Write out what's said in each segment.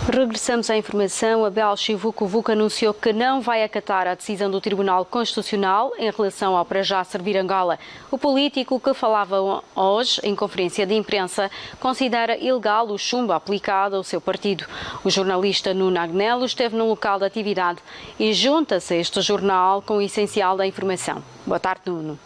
Regressamos à informação. Abel Chivuco anunciou que não vai acatar a decisão do Tribunal Constitucional em relação ao para já servir Angola. O político, que falava hoje em conferência de imprensa, considera ilegal o chumbo aplicado ao seu partido. O jornalista Nuno Agnello esteve no local da atividade e junta-se a este jornal com o essencial da informação. Boa tarde, Nuno.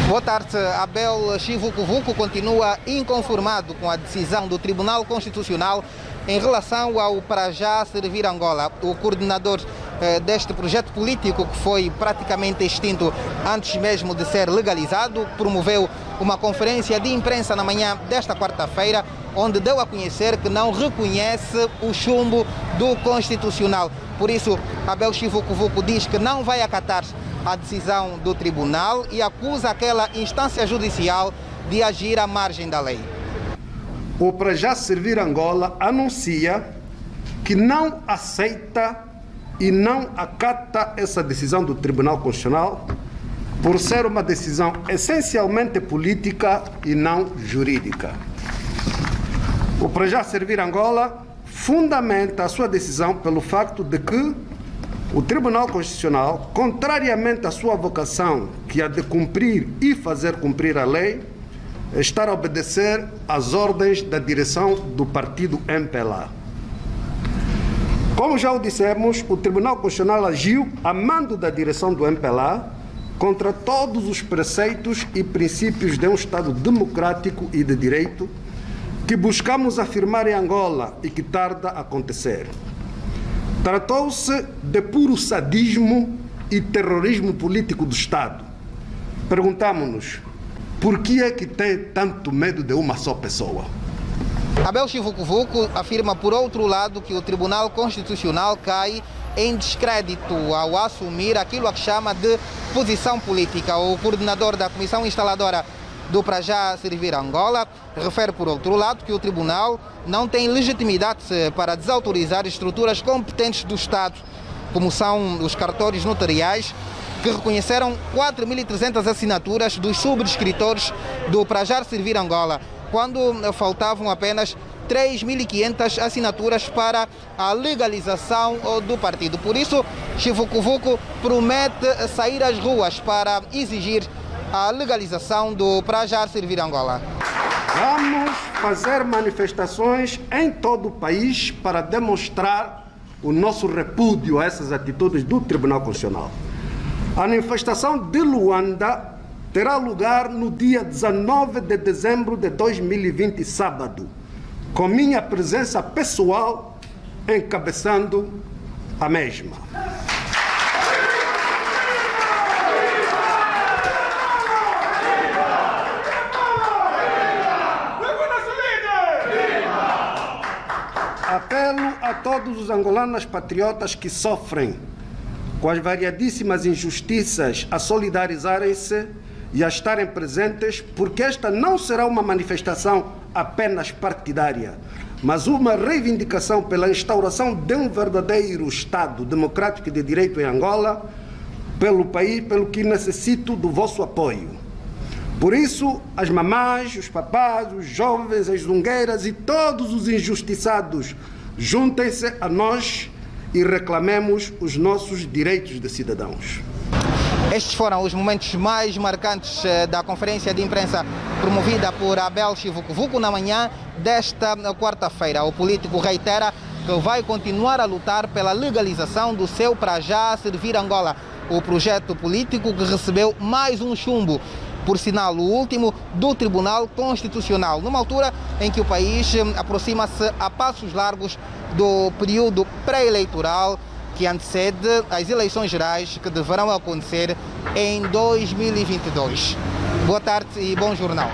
Boa tarde. Abel Chivuco continua inconformado com a decisão do Tribunal Constitucional em relação ao para já servir Angola. O coordenador deste projeto político, que foi praticamente extinto antes mesmo de ser legalizado, promoveu uma conferência de imprensa na manhã desta quarta-feira, onde deu a conhecer que não reconhece o chumbo do Constitucional. Por isso, Abel Chivuco diz que não vai acatar a decisão do tribunal e acusa aquela instância judicial de agir à margem da lei. O para já servir Angola anuncia que não aceita e não acata essa decisão do Tribunal Constitucional por ser uma decisão essencialmente política e não jurídica. O para já servir Angola fundamenta a sua decisão pelo facto de que o Tribunal Constitucional, contrariamente à sua vocação, que é de cumprir e fazer cumprir a lei, está a obedecer às ordens da direção do partido MPLA. Como já o dissemos, o Tribunal Constitucional agiu a mando da direção do MPLA contra todos os preceitos e princípios de um Estado democrático e de direito que buscamos afirmar em Angola e que tarda a acontecer. Tratou-se de puro sadismo e terrorismo político do Estado. Perguntamos-nos, por que é que tem tanto medo de uma só pessoa? Abel Chivuco afirma, por outro lado, que o Tribunal Constitucional cai em descrédito ao assumir aquilo a que chama de posição política. O coordenador da Comissão Instaladora do para já servir Angola refere, por outro lado, que o Tribunal não tem legitimidade para desautorizar estruturas competentes do Estado, como são os cartórios notariais, que reconheceram 4.300 assinaturas dos subscritores do para já servir Angola, quando faltavam apenas 3.500 assinaturas para a legalização do partido. Por isso, Chivuco promete sair às ruas para exigir a legalização do para já servir Angola. Vamos fazer manifestações em todo o país para demonstrar o nosso repúdio a essas atitudes do Tribunal Constitucional. A manifestação de Luanda terá lugar no dia 19 de dezembro de 2020, sábado, com minha presença pessoal encabeçando a mesma. Apelo a todos os angolanos patriotas que sofrem com as variadíssimas injustiças a solidarizarem-se e a estarem presentes, porque esta não será uma manifestação apenas partidária, mas uma reivindicação pela instauração de um verdadeiro Estado democrático e de direito em Angola, pelo país, pelo que necessito do vosso apoio. Por isso, as mamães, os papás, os jovens, as zungueiras e todos os injustiçados, juntem-se a nós e reclamemos os nossos direitos de cidadãos. Estes foram os momentos mais marcantes da conferência de imprensa promovida por Abel Chivuco na manhã desta quarta-feira. O político reitera que vai continuar a lutar pela legalização do seu para já servir Angola, o projeto político que recebeu mais um chumbo, por sinal o último do Tribunal Constitucional, numa altura em que o país aproxima-se a passos largos do período pré-eleitoral que antecede as eleições gerais que deverão acontecer em 2022. Boa tarde e bom jornal.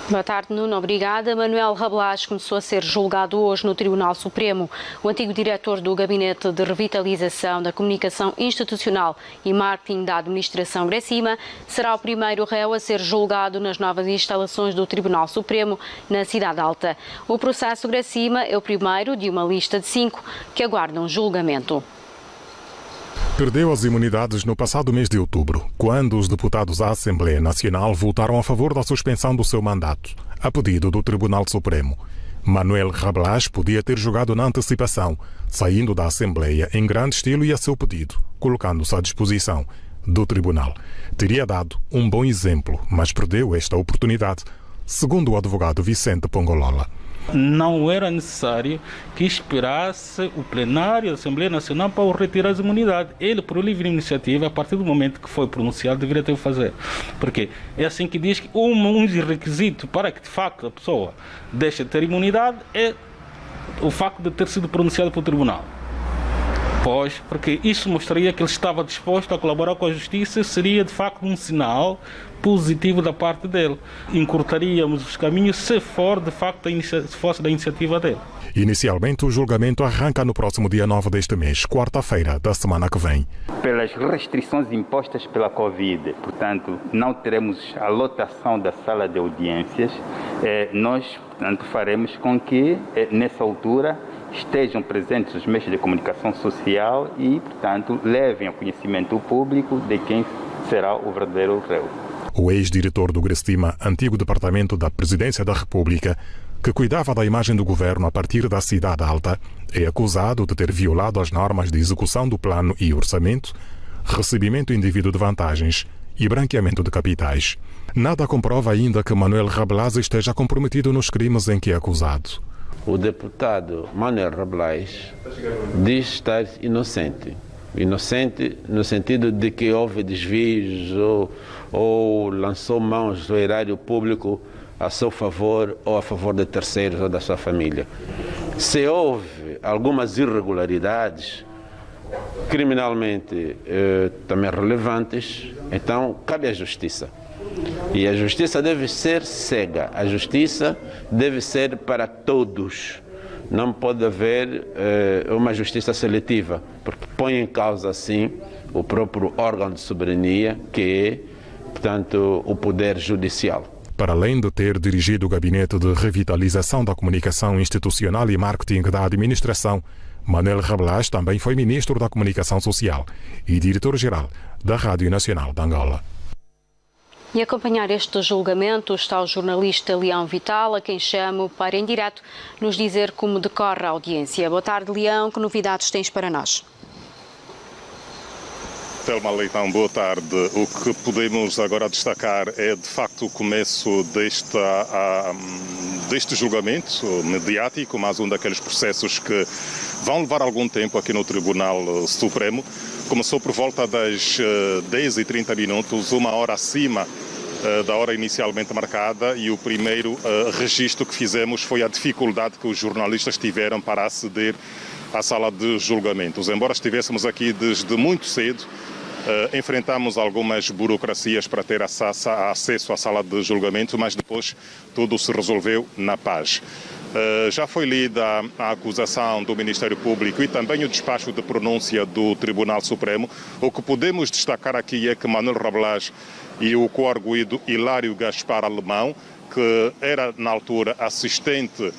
Boa tarde, Nuno. Obrigada. Manuel Rabelais começou a ser julgado hoje no Tribunal Supremo. O antigo diretor do Gabinete de Revitalização da Comunicação Institucional e Marketing da Administração Gracima será o primeiro réu a ser julgado nas novas instalações do Tribunal Supremo na Cidade Alta. O processo Gracima é o primeiro de uma lista de 5 que aguardam julgamento. Perdeu as imunidades no passado mês de outubro, quando os deputados à Assembleia Nacional votaram a favor da suspensão do seu mandato, a pedido do Tribunal Supremo. Manuel Rabelais podia ter jogado na antecipação, saindo da Assembleia em grande estilo e a seu pedido, colocando-se à disposição do Tribunal. Teria dado um bom exemplo, mas perdeu esta oportunidade, segundo o advogado Vicente Pongolola. Não era necessário que esperasse o plenário da Assembleia Nacional para o retirar as imunidades. Ele, por livre iniciativa, a partir do momento que foi pronunciado, deveria ter o fazer. Porque é assim que diz que um dos requisitos para que, de facto, a pessoa deixe de ter imunidade é o facto de ter sido pronunciado pelo Tribunal. Pois, porque isso mostraria que ele estava disposto a colaborar com a Justiça, seria, de facto, um sinal positivo da parte dele. Encurtaríamos os caminhos se for, de facto, se fosse da iniciativa dele. Inicialmente, o julgamento arranca no próximo dia 9 deste mês, quarta-feira da semana que vem. Pelas restrições impostas pela Covid, portanto, não teremos a lotação da sala de audiências. Nós, portanto, faremos com que, nessa altura, estejam presentes os meios de comunicação social e, portanto, levem ao conhecimento público de quem será o verdadeiro réu. O ex-diretor do GRESTIMA, antigo departamento da Presidência da República, que cuidava da imagem do governo a partir da Cidade Alta, é acusado de ter violado as normas de execução do plano e orçamento, recebimento indevido de vantagens e branqueamento de capitais. Nada comprova ainda que Manuel Rabelais esteja comprometido nos crimes em que é acusado. O deputado Manuel Rabelais diz estar inocente. Inocente no sentido de que houve desvios ou lançou mãos do erário público a seu favor ou a favor de terceiros ou da sua família. Se houve algumas irregularidades criminalmente também relevantes, então cabe à Justiça. E a Justiça deve ser cega, a Justiça deve ser para todos. Não pode haver uma justiça seletiva, porque põe em causa, assim, o próprio órgão de soberania, que é, portanto, o Poder Judicial. Para além de ter dirigido o Gabinete de Revitalização da Comunicação Institucional e Marketing da Administração, Manuel Rabelais também foi Ministro da Comunicação Social e Diretor-Geral da Rádio Nacional de Angola. E a acompanhar este julgamento está o jornalista Leão Vital, a quem chamo para, em direto, nos dizer como decorre a audiência. Boa tarde, Leão. Que novidades tens para nós? Telma Leitão, boa tarde. O que podemos agora destacar é, de facto, o começo deste julgamento mediático, mais um daqueles processos que vão levar algum tempo aqui no Tribunal Supremo. Começou por volta das 10h30, uma hora acima da hora inicialmente marcada, e o primeiro registro que fizemos foi a dificuldade que os jornalistas tiveram para aceder à sala de julgamentos. Embora estivéssemos aqui desde muito cedo, enfrentamos algumas burocracias para ter acesso à sala de julgamento, mas depois tudo se resolveu na paz. Já foi lida a acusação do Ministério Público e também o despacho de pronúncia do Tribunal Supremo. O que podemos destacar aqui é que Manuel Rabelais e o coarguido Hilário Gaspar Alemão, que era na altura assistente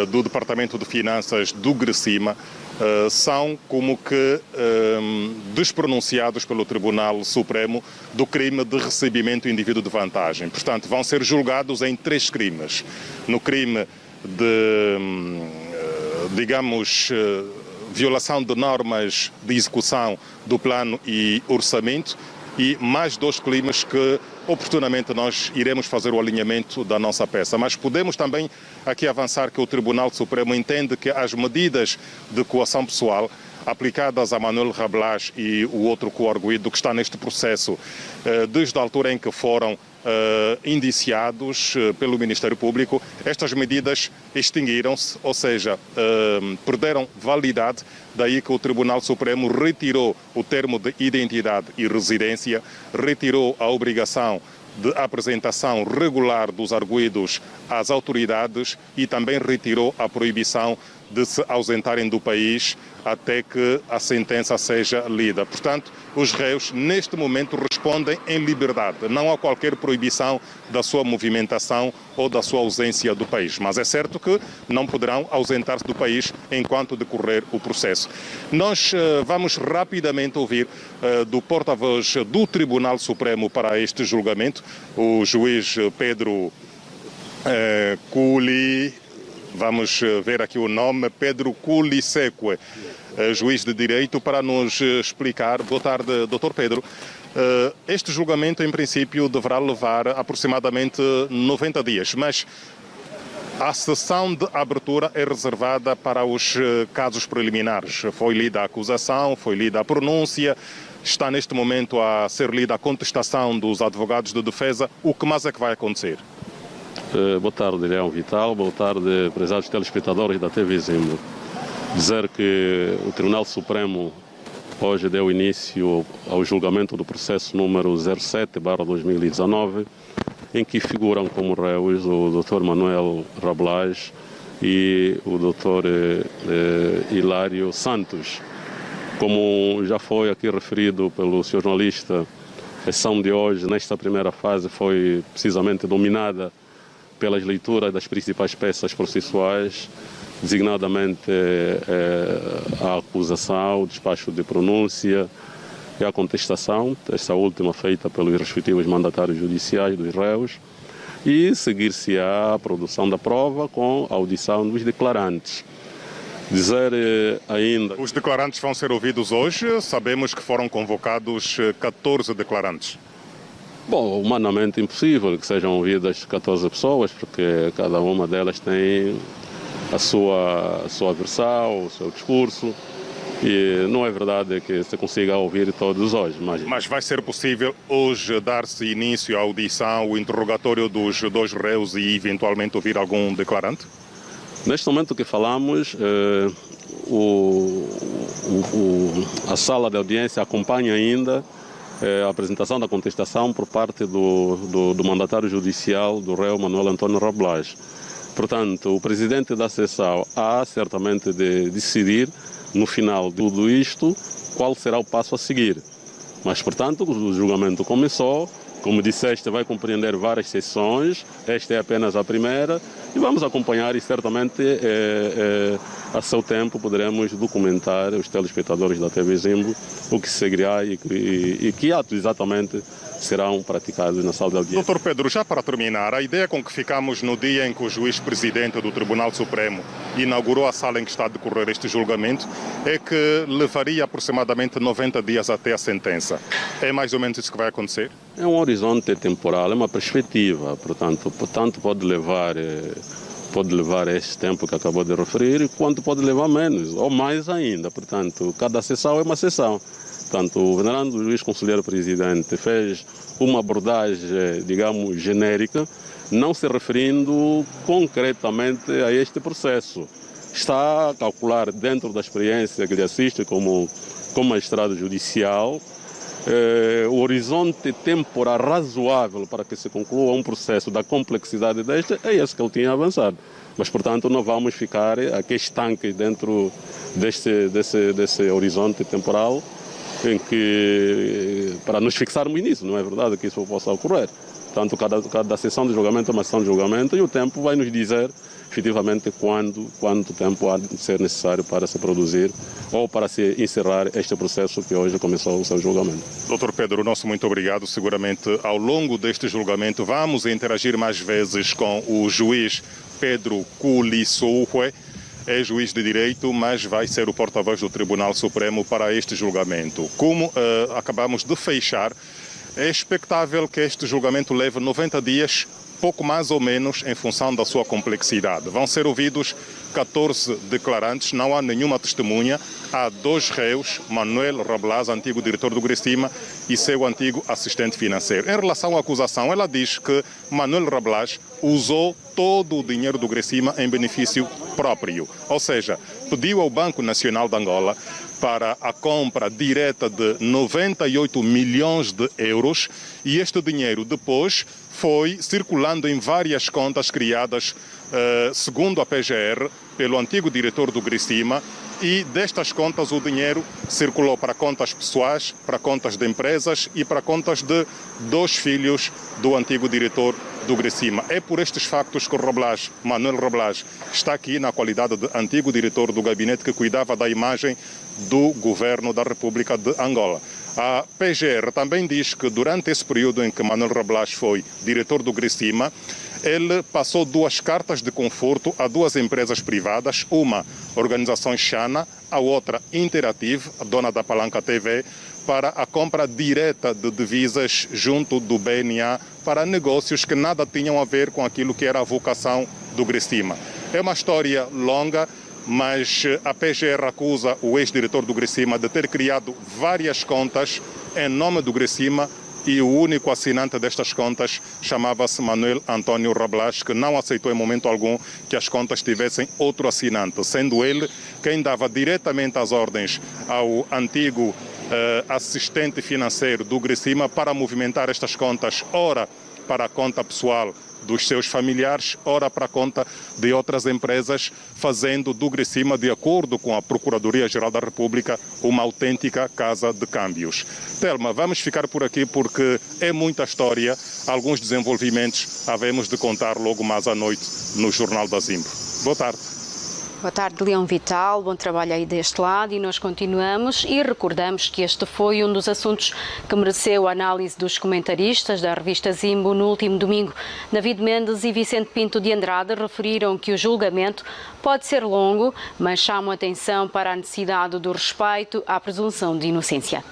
do Departamento de Finanças do GRESTIMA, são como que despronunciados pelo Tribunal Supremo do crime de recebimento indevido de vantagem. Portanto, vão ser julgados em 3 crimes. No crime de, digamos, violação de normas de execução do plano e orçamento, e mais 2 crimes que oportunamente nós iremos fazer o alinhamento da nossa peça. Mas podemos também aqui avançar que o Tribunal Supremo entende que as medidas de coação pessoal aplicadas a Manuel Rabelais e o outro coarguido que está neste processo, desde a altura em que foram indiciados pelo Ministério Público, estas medidas extinguiram-se, ou seja, perderam validade, daí que o Tribunal Supremo retirou o termo de identidade e residência, retirou a obrigação de apresentação regular dos arguidos às autoridades e também retirou a proibição de se ausentarem do país até que a sentença seja lida. Portanto, os réus, neste momento, respondem em liberdade. Não há qualquer proibição da sua movimentação ou da sua ausência do país. Mas é certo que não poderão ausentar-se do país enquanto decorrer o processo. Nós vamos rapidamente ouvir do porta-voz do Tribunal Supremo para este julgamento, o juiz Pedro Culi. Vamos ver aqui o nome, Pedro Culiseque, juiz de direito, para nos explicar. Boa tarde, doutor Pedro. Este julgamento, em princípio, deverá levar aproximadamente 90 dias, mas a sessão de abertura é reservada para os casos preliminares. Foi lida a acusação, foi lida a pronúncia, está neste momento a ser lida a contestação dos advogados de defesa. O que mais é que vai acontecer? Boa tarde, Leão Vital. Boa tarde, prezados telespectadores da TV Zimbo. Dizer que o Tribunal Supremo hoje deu início ao julgamento do processo número 07/2019, em que figuram como réus o Dr. Manuel Rabelais e o Dr. Hilário Santos. Como já foi aqui referido pelo Sr. jornalista, a sessão de hoje, nesta primeira fase, foi precisamente dominada pelas leituras das principais peças processuais, designadamente a acusação, o despacho de pronúncia e a contestação, esta última feita pelos respectivos mandatários judiciais dos réus, e seguir-se-á a produção da prova com a audição dos declarantes. Dizer ainda... Os declarantes vão ser ouvidos hoje. Sabemos que foram convocados 14 declarantes. Bom, humanamente impossível que sejam ouvidas 14 pessoas, porque cada uma delas tem a sua versão, o seu discurso, e não é verdade que se consiga ouvir todos hoje. Mas vai ser possível hoje dar-se início à audição, o interrogatório dos dois réus e eventualmente ouvir algum declarante? Neste momento que falamos, a sala de audiência acompanha ainda a apresentação da contestação por parte do mandatário judicial do réu Manuel Antônio Rabelais. Portanto, o presidente da sessão há certamente de decidir, no final de tudo isto, qual será o passo a seguir. Mas, portanto, o julgamento começou. Como disseste, vai compreender várias sessões, esta é apenas a primeira, e vamos acompanhar e certamente a seu tempo poderemos documentar os telespectadores da TV Zimbo o que seguirá e que atos exatamente serão praticados na sala de audiência. Doutor Pedro, já para terminar, a ideia com que ficamos no dia em que o juiz-presidente do Tribunal Supremo inaugurou a sala em que está a decorrer este julgamento é que levaria aproximadamente 90 dias até a sentença. É mais ou menos isso que vai acontecer? É um horizonte temporal, é uma perspectiva, portanto pode levar este tempo que acabou de referir, quanto pode levar menos, ou mais ainda. Portanto, cada sessão é uma sessão. Portanto, o venerando juiz conselheiro presidente fez uma abordagem, digamos, genérica, não se referindo concretamente a este processo. Está a calcular, dentro da experiência que lhe assiste como magistrado judicial, o horizonte temporal razoável para que se conclua um processo da complexidade deste é esse que ele tinha avançado. Mas, portanto, não vamos ficar aqui estanques dentro desse horizonte temporal em que, para nos fixarmos nisso, não é verdade que isso possa ocorrer. Portanto, cada sessão de julgamento é uma sessão de julgamento e o tempo vai nos dizer efetivamente quanto tempo há de ser necessário para se produzir ou para se encerrar este processo que hoje começou o seu julgamento. Doutor Pedro, nosso muito obrigado. Seguramente ao longo deste julgamento vamos interagir mais vezes com o juiz Pedro Culiseque. É juiz de direito, mas vai ser o porta-voz do Tribunal Supremo para este julgamento. Como acabamos de fechar, é expectável que este julgamento leve 90 dias, pouco mais ou menos, em função da sua complexidade. Vão ser ouvidos 14 declarantes, não há nenhuma testemunha. Há 2 réus, Manuel Rabelais, antigo diretor do Grecima, e seu antigo assistente financeiro. Em relação à acusação, ela diz que Manuel Rabelais usou todo o dinheiro do Grecima em benefício próprio. Ou seja, pediu ao Banco Nacional de Angola para a compra direta de 98 milhões de euros e este dinheiro depois foi circulando em várias contas criadas, segundo a PGR, pelo antigo diretor do Grissima, e destas contas o dinheiro circulou para contas pessoais, para contas de empresas e para contas de 2 filhos do antigo diretor do Grissima. É por estes factos que o Manuel Roblage está aqui na qualidade de antigo diretor do gabinete que cuidava da imagem do governo da República de Angola. A PGR também diz que durante esse período em que Manuel Roblage foi diretor do Grissima, ele passou 2 cartas de conforto a 2 empresas privadas, uma organização Xana, a outra Interative, a dona da Palanca TV, para a compra direta de divisas junto do BNA para negócios que nada tinham a ver com aquilo que era a vocação do Grissima. É uma história longa, mas a PGR acusa o ex-diretor do Grissima de ter criado várias contas em nome do Grissima e o único assinante destas contas chamava-se Manuel Antônio Roblage, que não aceitou em momento algum que as contas tivessem outro assinante, sendo ele quem dava diretamente as ordens ao antigo assistente financeiro do Grissima para movimentar estas contas, ora para a conta pessoal dos seus familiares, ora para a conta de outras empresas, fazendo do Grissima, de acordo com a Procuradoria-Geral da República, uma autêntica casa de câmbios. Telma, vamos ficar por aqui porque é muita história, alguns desenvolvimentos havemos de contar logo mais à noite no Jornal da Zimbro. Boa tarde. Boa tarde, Leão Vital. Bom trabalho aí deste lado e nós continuamos e recordamos que este foi um dos assuntos que mereceu a análise dos comentaristas da revista Zimbo no último domingo. David Mendes e Vicente Pinto de Andrade referiram que o julgamento pode ser longo, mas chamam atenção para a necessidade do respeito à presunção de inocência.